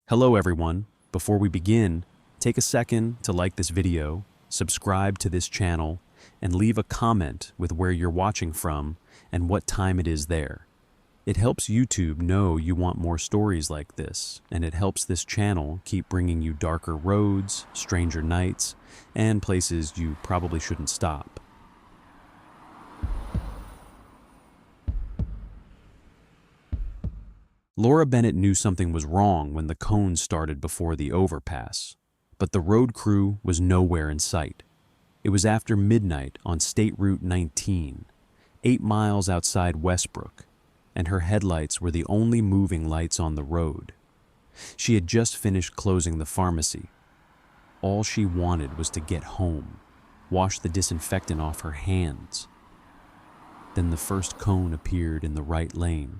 Hello everyone. Before we begin, take a second to like this video, subscribe to this channel, and leave a comment with where you're watching from and what time it is there. It helps YouTube know you want more stories like this, and it helps this channel keep bringing you darker roads, stranger nights, and places you probably shouldn't stop. Laura Bennett knew something was wrong when the cones started before the overpass, but the road crew was nowhere in sight. It was after midnight on State Route 19, 8 miles outside Westbrook, and her headlights were the only moving lights on the road. She had just finished closing the pharmacy. All she wanted was to get home, wash the disinfectant off her hands. Then the first cone appeared in the right lane.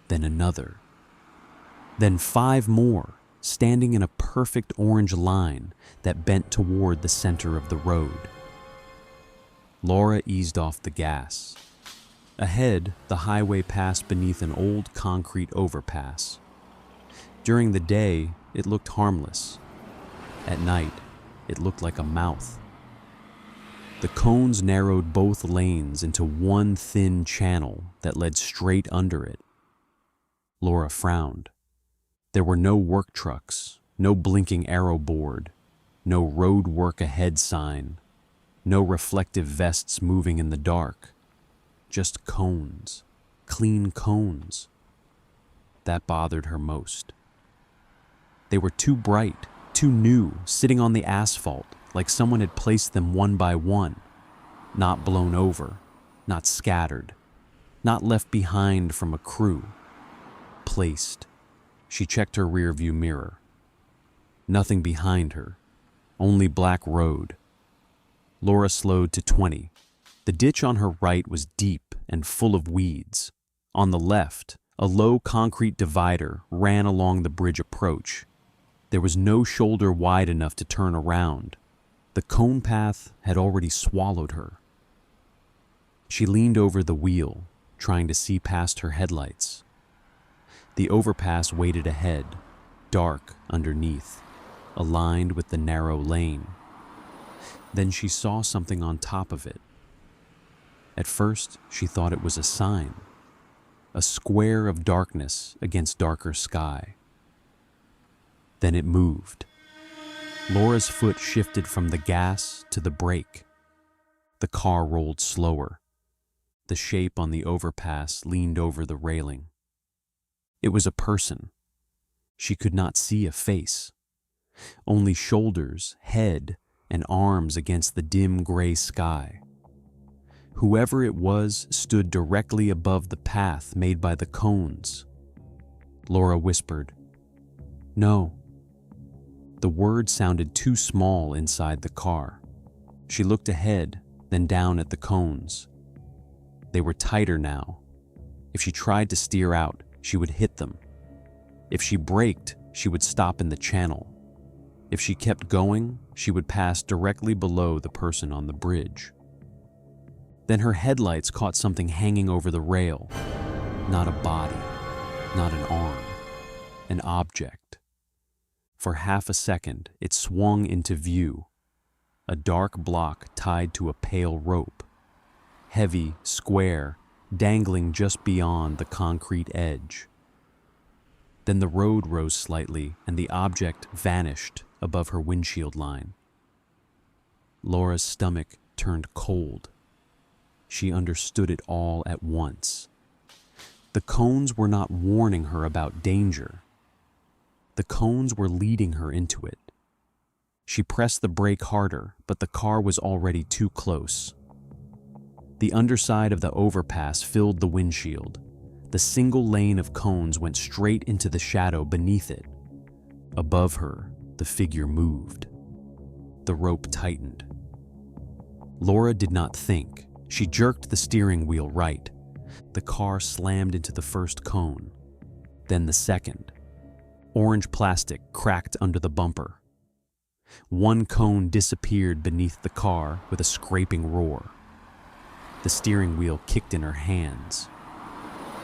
Then another. Then 5 more, standing in a perfect orange line that bent toward the center of the road. Laura eased off the gas. Ahead, the highway passed beneath an old concrete overpass. During the day, it looked harmless. At night, it looked like a mouth. The cones narrowed both lanes into one thin channel that led straight under it. Laura frowned. There were no work trucks, no blinking arrow board, no road work ahead sign, no reflective vests moving in the dark. Just cones, clean cones. That bothered her most. They were too bright, too new, sitting on the asphalt like someone had placed them one by one, not blown over, not scattered, not left behind from a crew. Placed. She checked her rearview mirror. Nothing behind her, only black road. Laura slowed to 20. The ditch on her right was deep and full of weeds. On the left, a low concrete divider ran along the bridge approach. There was no shoulder wide enough to turn around. The cone path had already swallowed her. She leaned over the wheel, trying to see past her headlights. The overpass waited ahead, dark underneath, aligned with the narrow lane. Then she saw something on top of it. At first, she thought it was a sign, a square of darkness against darker sky. Then it moved. Laura's foot shifted from the gas to the brake. The car rolled slower. The shape on the overpass leaned over the railing. It was a person. She could not see a face. Only shoulders, head, and arms against the dim gray sky. Whoever it was stood directly above the path made by the cones. Laura whispered, "No." The word sounded too small inside the car. She looked ahead, then down at the cones. They were tighter now. If she tried to steer out, she would hit them. If she braked, she would stop in the channel. If she kept going, she would pass directly below the person on the bridge. Then her headlights caught something hanging over the rail. Not a body, not an arm, an object. For half a second, it swung into view. A dark block tied to a pale rope. Heavy, square, dangling just beyond the concrete edge. Then the road rose slightly and the object vanished above her windshield line. Laura's stomach turned cold. She understood it all at once. The cones were not warning her about danger. The cones were leading her into it. She pressed the brake harder, but the car was already too close. The underside of the overpass filled the windshield. The single lane of cones went straight into the shadow beneath it. Above her, the figure moved. The rope tightened. Laura did not think. She jerked the steering wheel right. The car slammed into the first cone, then the second. Orange plastic cracked under the bumper. One cone disappeared beneath the car with a scraping roar. The steering wheel kicked in her hands.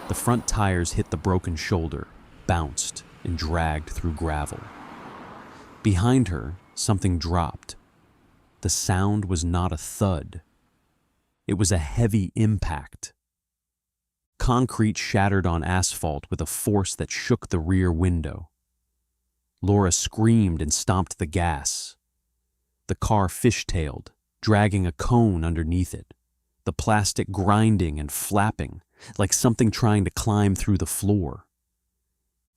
The front tires hit the broken shoulder, bounced, and dragged through gravel. Behind her, something dropped. The sound was not a thud. It was a heavy impact. Concrete shattered on asphalt with a force that shook the rear window. Laura screamed and stomped the gas. The car fishtailed, dragging a cone underneath it, the plastic grinding and flapping like something trying to climb through the floor.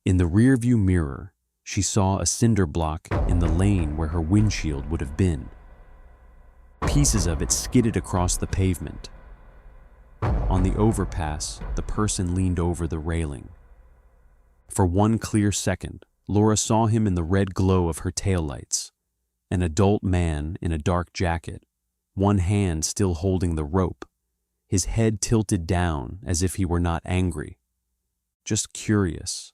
In the rearview mirror, she saw a cinder block in the lane where her windshield would have been. Pieces of it skidded across the pavement. On the overpass, the person leaned over the railing. For one clear second, Laura saw him in the red glow of her taillights, an adult man in a dark jacket, one hand still holding the rope, his head tilted down as if he were not angry, just curious,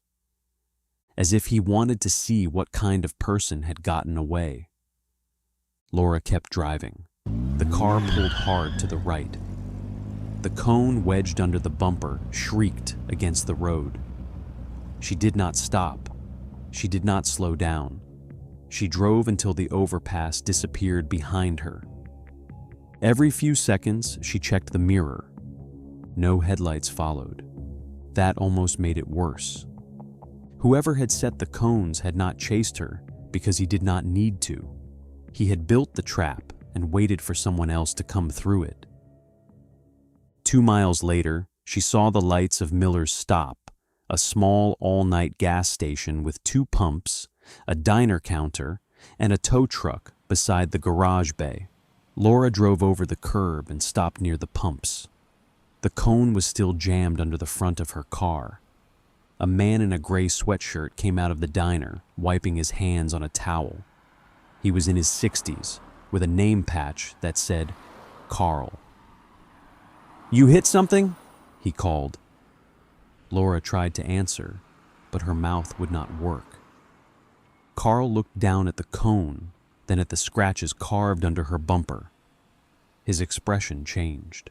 as if he wanted to see what kind of person had gotten away. Laura kept driving. The car pulled hard to the right. The cone wedged under the bumper shrieked against the road. She did not stop. She did not slow down. She drove until the overpass disappeared behind her. Every few seconds, she checked the mirror. No headlights followed. That almost made it worse. Whoever had set the cones had not chased her because he did not need to. He had built the trap and waited for someone else to come through it. 2 miles later, she saw the lights of Miller's Stop, a small all-night gas station with 2 pumps, a diner counter, and a tow truck beside the garage bay. Laura drove over the curb and stopped near the pumps. The cone was still jammed under the front of her car. A man in a gray sweatshirt came out of the diner, wiping his hands on a towel. He was in his 60s, with a name patch that said, Carl. "You hit something?" he called. Laura tried to answer, but her mouth would not work. Carl looked down at the cone, then at the scratches carved under her bumper. His expression changed.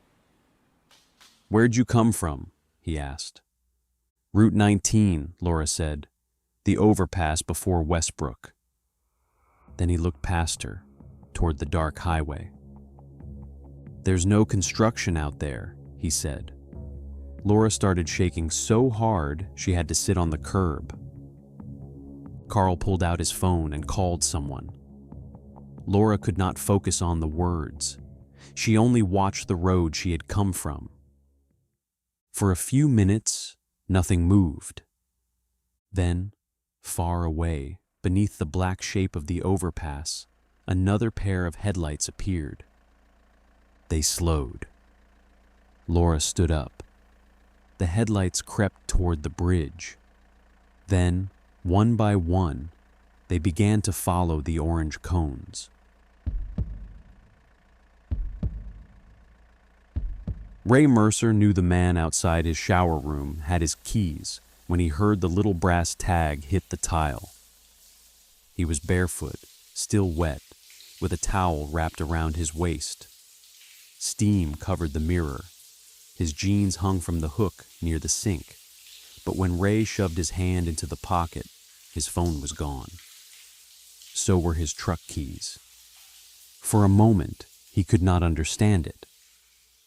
"Where'd you come from?" he asked. "Route 19, Laura said. "The overpass before Westbrook." Then he looked past her, toward the dark highway. "There's no construction out there," he said. Laura started shaking so hard she had to sit on the curb. Carl pulled out his phone and called someone. Laura could not focus on the words. She only watched the road she had come from. For a few minutes, nothing moved. Then, far away, beneath the black shape of the overpass, another pair of headlights appeared. They slowed. Laura stood up. The headlights crept toward the bridge. Then, one by one, they began to follow the orange cones. Ray Mercer knew the man outside his shower room had his keys when he heard the little brass tag hit the tile. He was barefoot, still wet, with a towel wrapped around his waist. Steam covered the mirror. His jeans hung from the hook near the sink, but when Ray shoved his hand into the pocket, his phone was gone. So were his truck keys. For a moment, he could not understand it.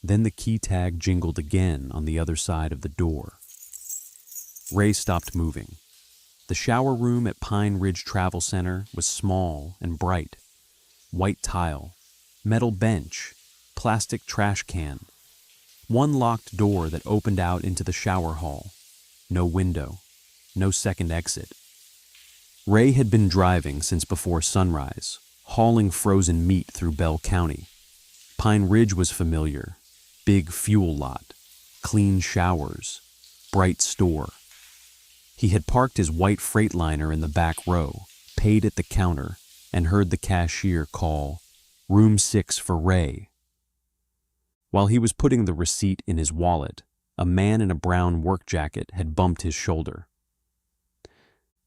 Then the key tag jingled again on the other side of the door. Ray stopped moving. The shower room at Pine Ridge Travel Center was small and bright. White tile, metal bench, plastic trash can. One locked door that opened out into the shower hall. No window, no second exit. Ray had been driving since before sunrise, hauling frozen meat through Bell County. Pine Ridge was familiar. Big fuel lot, clean showers, bright store. He had parked his white Freightliner in the back row, paid at the counter, and heard the cashier call, "Room 6 for Ray." While he was putting the receipt in his wallet, a man in a brown work jacket had bumped his shoulder.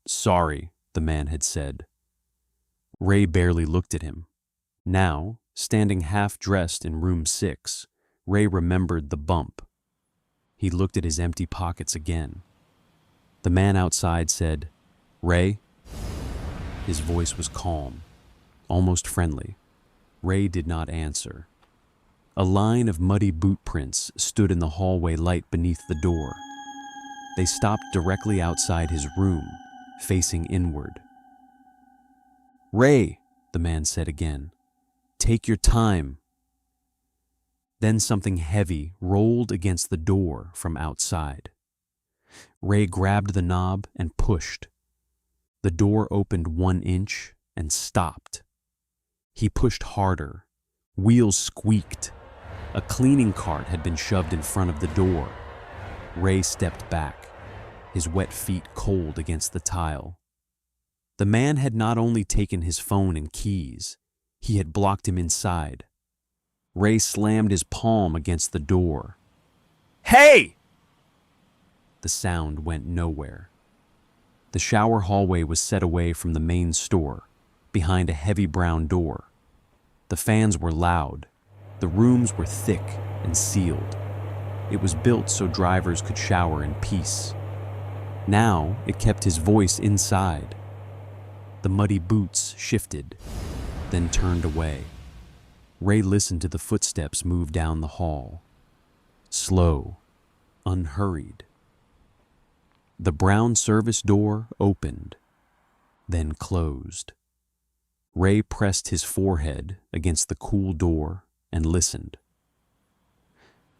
"Sorry," the man had said. Ray barely looked at him. Now, standing half-dressed in room 6, Ray remembered the bump. He looked at his empty pockets again. The man outside said, "Ray?" His voice was calm, almost friendly. Ray did not answer. A line of muddy boot prints stood in the hallway light beneath the door. They stopped directly outside his room, facing inward. "Ray," the man said again, "take your time." Then something heavy rolled against the door from outside. Ray grabbed the knob and pushed. The door opened 1 inch and stopped. He pushed harder. Wheels squeaked. A cleaning cart had been shoved in front of the door. Ray stepped back, his wet feet cold against the tile. The man had not only taken his phone and keys, he had blocked him inside. Ray slammed his palm against the door. "Hey!" The sound went nowhere. The shower hallway was set away from the main store, behind a heavy brown door. The fans were loud. The rooms were thick and sealed. It was built so drivers could shower in peace. Now it kept his voice inside. The muddy boots shifted, then turned away. Ray listened to the footsteps move down the hall. Slow, unhurried. The brown service door opened, then closed. Ray pressed his forehead against the cool door and listened.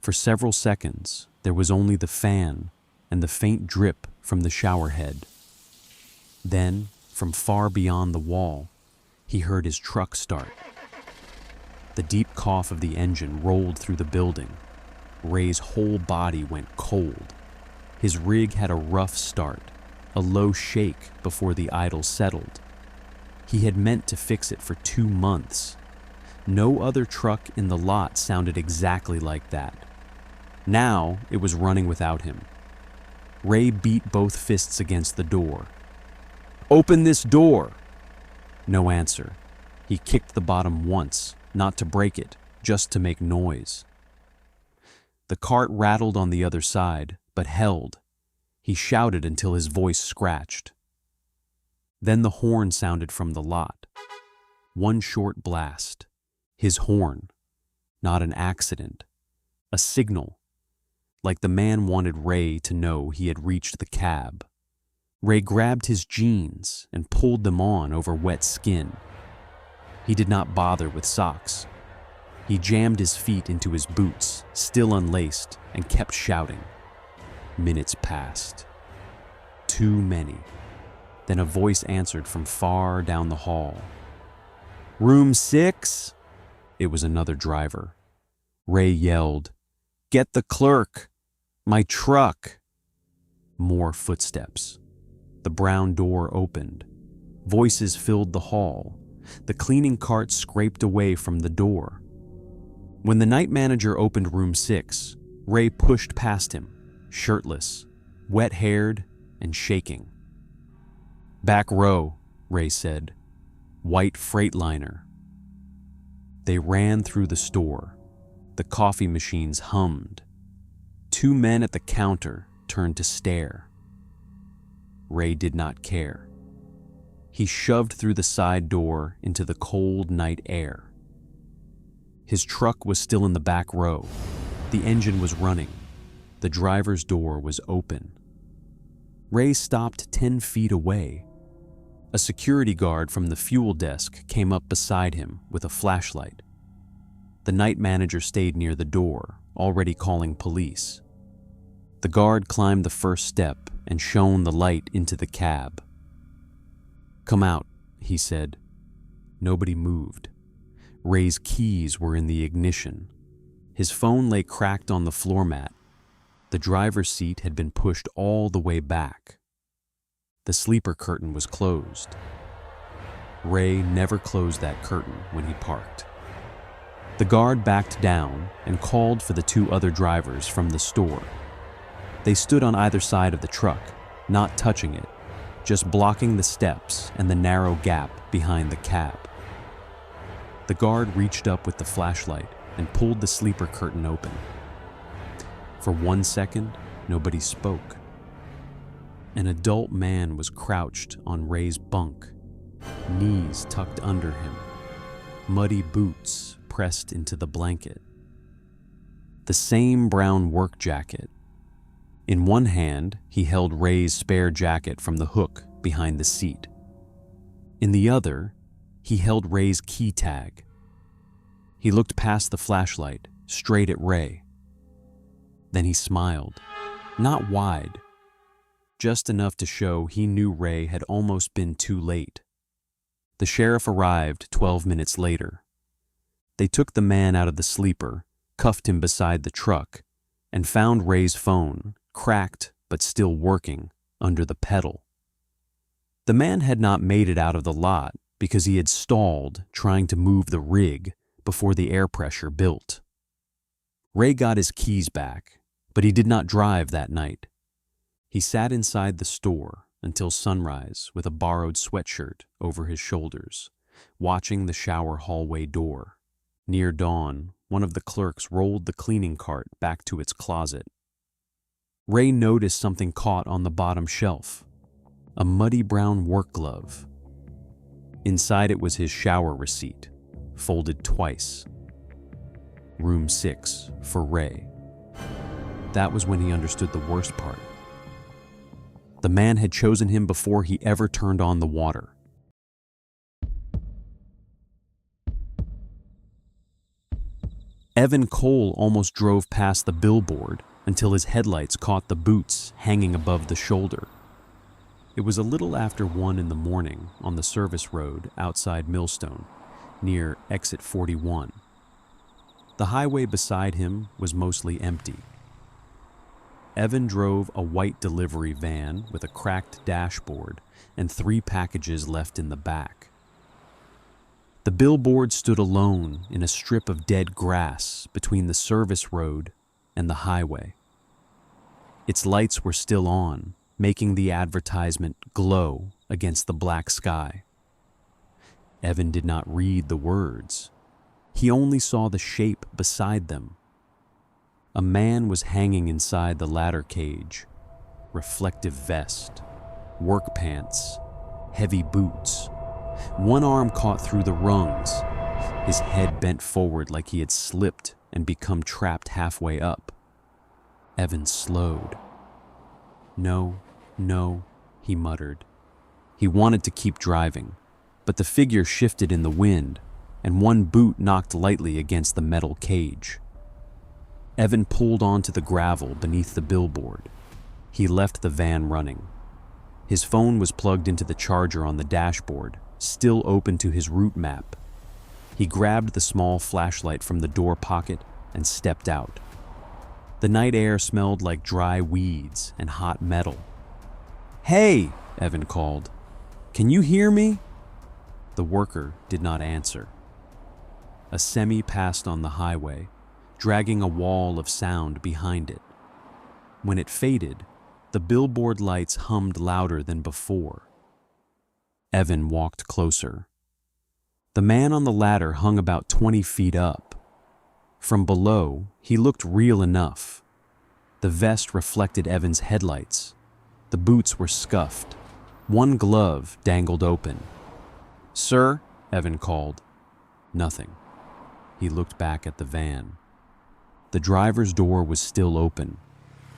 For several seconds, there was only the fan and the faint drip from the shower head. Then, from far beyond the wall, he heard his truck start. The deep cough of the engine rolled through the building. Ray's whole body went cold. His rig had a rough start, a low shake before the idle settled. He had meant to fix it for 2 months. No other truck in the lot sounded exactly like that. Now it was running without him. Ray beat both fists against the door. "Open this door!" No answer. He kicked the bottom once, not to break it, just to make noise. The cart rattled on the other side, but held. He shouted until his voice scratched. Then the horn sounded from the lot. One short blast. His horn. Not an accident. A signal. Like the man wanted Ray to know he had reached the cab. Ray grabbed his jeans and pulled them on over wet skin. He did not bother with socks. He jammed his feet into his boots, still unlaced, and kept shouting. Minutes passed. Too many. Then a voice answered from far down the hall. "Room 6? It was another driver. Ray yelled, "Get the clerk! My truck!" More footsteps. The brown door opened. Voices filled the hall. The cleaning cart scraped away from the door. When the night manager opened room 6, Ray pushed past him, shirtless, wet-haired, and shaking. "Back row," Ray said. "White Freightliner." They ran through the store. The coffee machines hummed. 2 men at the counter turned to stare. Ray did not care. He shoved through the side door into the cold night air. His truck was still in the back row. The engine was running. The driver's door was open. Ray stopped 10 feet away. A security guard from the fuel desk came up beside him with a flashlight. The night manager stayed near the door, already calling police. The guard climbed the first step and shone the light into the cab. "Come out," he said. Nobody moved. Ray's keys were in the ignition. His phone lay cracked on the floor mat. The driver's seat had been pushed all the way back. The sleeper curtain was closed. Ray never closed that curtain when he parked. The guard backed down and called for the 2 other drivers from the store. They stood on either side of the truck, not touching it, just blocking the steps and the narrow gap behind the cab. The guard reached up with the flashlight and pulled the sleeper curtain open. For 1 second, nobody spoke. An adult man was crouched on Ray's bunk, knees tucked under him, muddy boots pressed into the blanket. The same brown work jacket. In one hand, he held Ray's spare jacket from the hook behind the seat. In the other, he held Ray's key tag. He looked past the flashlight, straight at Ray. Then he smiled, not wide, just enough to show he knew Ray had almost been too late. The sheriff arrived 12 minutes later. They took the man out of the sleeper, cuffed him beside the truck, and found Ray's phone, cracked but still working, under the pedal. The man had not made it out of the lot because he had stalled trying to move the rig before the air pressure built. Ray got his keys back, but he did not drive that night. He sat inside the store until sunrise with a borrowed sweatshirt over his shoulders, watching the shower hallway door. Near dawn, one of the clerks rolled the cleaning cart back to its closet. Ray noticed something caught on the bottom shelf, a muddy brown work glove. Inside it was his shower receipt, folded twice. Room 6 for Ray. That was when he understood the worst part. The man had chosen him before he ever turned on the water. Evan Cole almost drove past the billboard until his headlights caught the boots hanging above the shoulder. It was a little after 1 in the morning on the service road outside Millstone, near exit 41. The highway beside him was mostly empty. Evan drove a white delivery van with a cracked dashboard and 3 packages left in the back. The billboard stood alone in a strip of dead grass between the service road and the highway. Its lights were still on, making the advertisement glow against the black sky. Evan did not read the words. He only saw the shape beside them. A man was hanging inside the ladder cage. Reflective vest, work pants, heavy boots. One arm caught through the rungs. His head bent forward like he had slipped and become trapped halfway up. Evan slowed. No, he muttered. He wanted to keep driving, but the figure shifted in the wind, and one boot knocked lightly against the metal cage. Evan pulled onto the gravel beneath the billboard. He left the van running. His phone was plugged into the charger on the dashboard, still open to his route map. He grabbed the small flashlight from the door pocket and stepped out. The night air smelled like dry weeds and hot metal. "Hey," Evan called. "Can you hear me?" The worker did not answer. A semi passed on the highway, dragging a wall of sound behind it. When it faded, the billboard lights hummed louder than before. Evan walked closer. The man on the ladder hung about 20 feet up. From below, he looked real enough. The vest reflected Evan's headlights. The boots were scuffed. One glove dangled open. "Sir?" Evan called. Nothing. He looked back at the van. The driver's door was still open.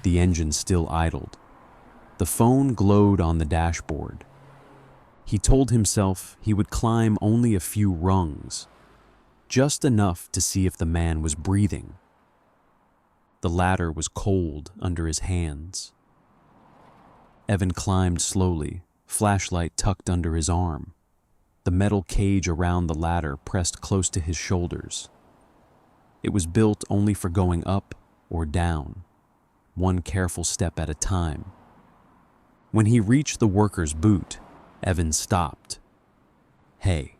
The engine still idled. The phone glowed on the dashboard. He told himself he would climb only a few rungs, just enough to see if the man was breathing. The ladder was cold under his hands. Evan climbed slowly, flashlight tucked under his arm. The metal cage around the ladder pressed close to his shoulders. It was built only for going up or down, one careful step at a time. When he reached the worker's boot, Evan stopped. "Hey,"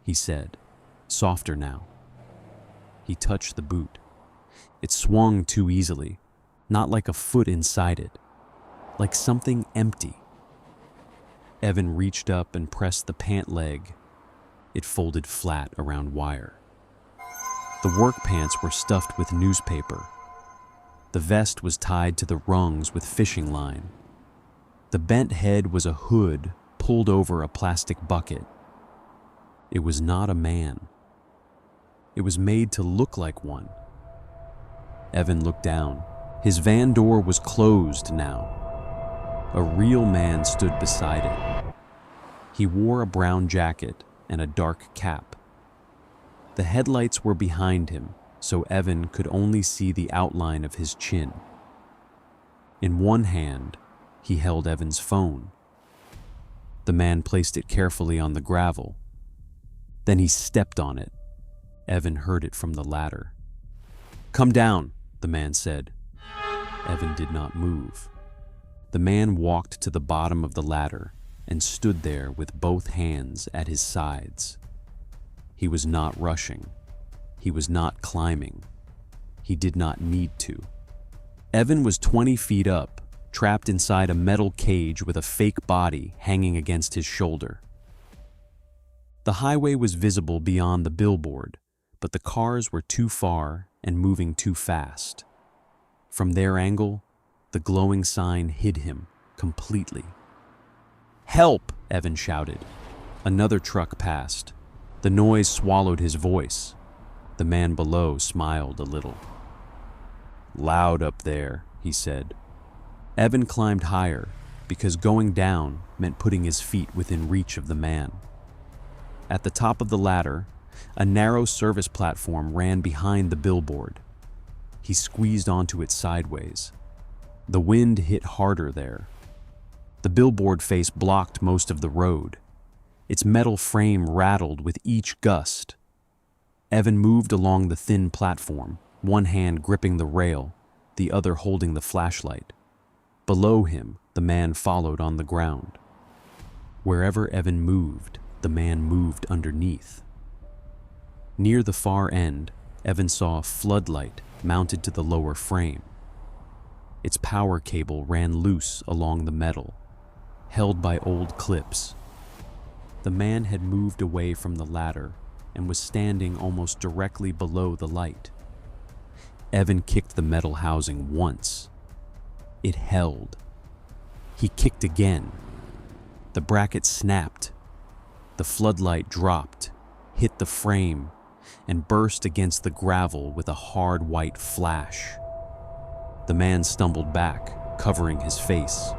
he said, softer now. He touched the boot. It swung too easily, not like a foot inside it, like something empty. Evan reached up and pressed the pant leg. It folded flat around wire. The work pants were stuffed with newspaper. The vest was tied to the rungs with fishing line. The bent head was a hood pulled over a plastic bucket. It was not a man. It was made to look like one. Evan looked down. His van door was closed now. A real man stood beside it. He wore a brown jacket and a dark cap. The headlights were behind him, so Evan could only see the outline of his chin. In one hand, he held Evan's phone. The man placed it carefully on the gravel. Then he stepped on it. Evan heard it from the ladder. "Come down," the man said. Evan did not move. The man walked to the bottom of the ladder and stood there with both hands at his sides. He was not rushing. He was not climbing. He did not need to. Evan was 20 feet up, trapped inside a metal cage with a fake body hanging against his shoulder. The highway was visible beyond the billboard, but the cars were too far and moving too fast. From their angle, the glowing sign hid him completely. "Help!" Evan shouted. Another truck passed. The noise swallowed his voice. The man below smiled a little. "Loud up there," he said. Evan climbed higher because going down meant putting his feet within reach of the man. At the top of the ladder, a narrow service platform ran behind the billboard. He squeezed onto it sideways. The wind hit harder there. The billboard face blocked most of the road. Its metal frame rattled with each gust. Evan moved along the thin platform, one hand gripping the rail, the other holding the flashlight. Below him, the man followed on the ground. Wherever Evan moved, the man moved underneath. Near the far end, Evan saw a floodlight mounted to the lower frame. Its power cable ran loose along the metal, held by old clips. The man had moved away from the ladder and was standing almost directly below the light. Evan kicked the metal housing once. It held. He kicked again. The bracket snapped. The floodlight dropped, hit the frame, and burst against the gravel with a hard white flash. The man stumbled back, covering his face.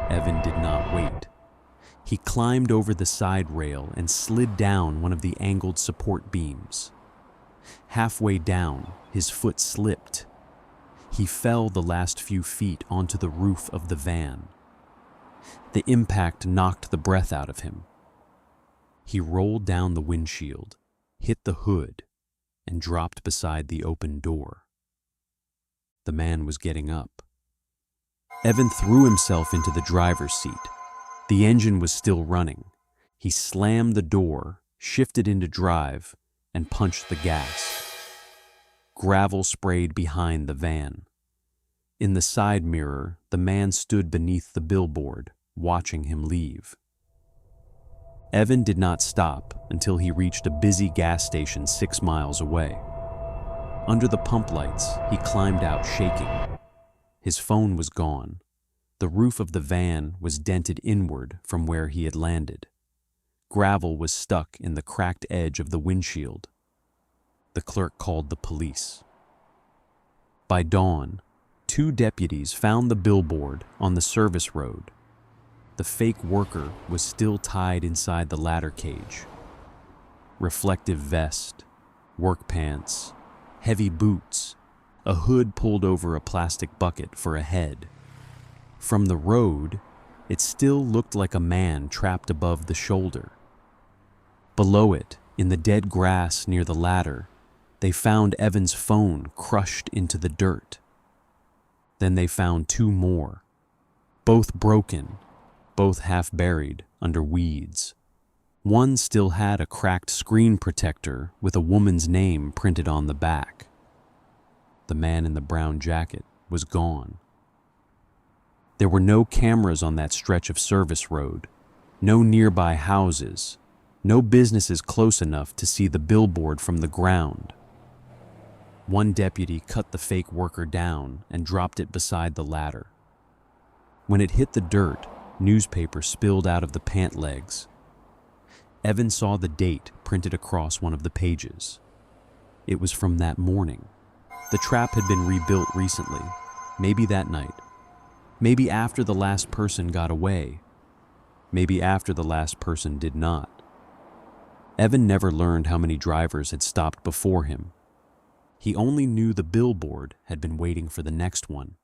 Evan did not wait. He climbed over the side rail and slid down one of the angled support beams. Halfway down, his foot slipped. He fell the last few feet onto the roof of the van. The impact knocked the breath out of him. He rolled down the windshield, hit the hood, and dropped beside the open door. The man was getting up. Evan threw himself into the driver's seat. The engine was still running. He slammed the door, shifted into drive, and punched the gas. Gravel sprayed behind the van. In the side mirror, the man stood beneath the billboard, watching him leave. Evan did not stop until he reached a busy gas station 6 miles away. Under the pump lights, he climbed out shaking. His phone was gone. The roof of the van was dented inward from where he had landed. Gravel was stuck in the cracked edge of the windshield. The clerk called the police. By dawn, 2 deputies found the billboard on the service road. The fake worker was still tied inside the ladder cage. Reflective vest, work pants, heavy boots, a hood pulled over a plastic bucket for a head. From the road, it still looked like a man trapped above the shoulder. Below it, in the dead grass near the ladder, they found Evan's phone crushed into the dirt. Then they found 2 more, both broken, both half buried under weeds. One still had a cracked screen protector with a woman's name printed on the back. The man in the brown jacket was gone. There were no cameras on that stretch of service road, no nearby houses, no businesses close enough to see the billboard from the ground. One deputy cut the fake worker down and dropped it beside the ladder. When it hit the dirt, newspaper spilled out of the pant legs. Evan saw the date printed across one of the pages. It was from that morning. The trap had been rebuilt recently, maybe that night. Maybe after the last person got away. Maybe after the last person did not. Evan never learned how many drivers had stopped before him. He only knew the billboard had been waiting for the next one.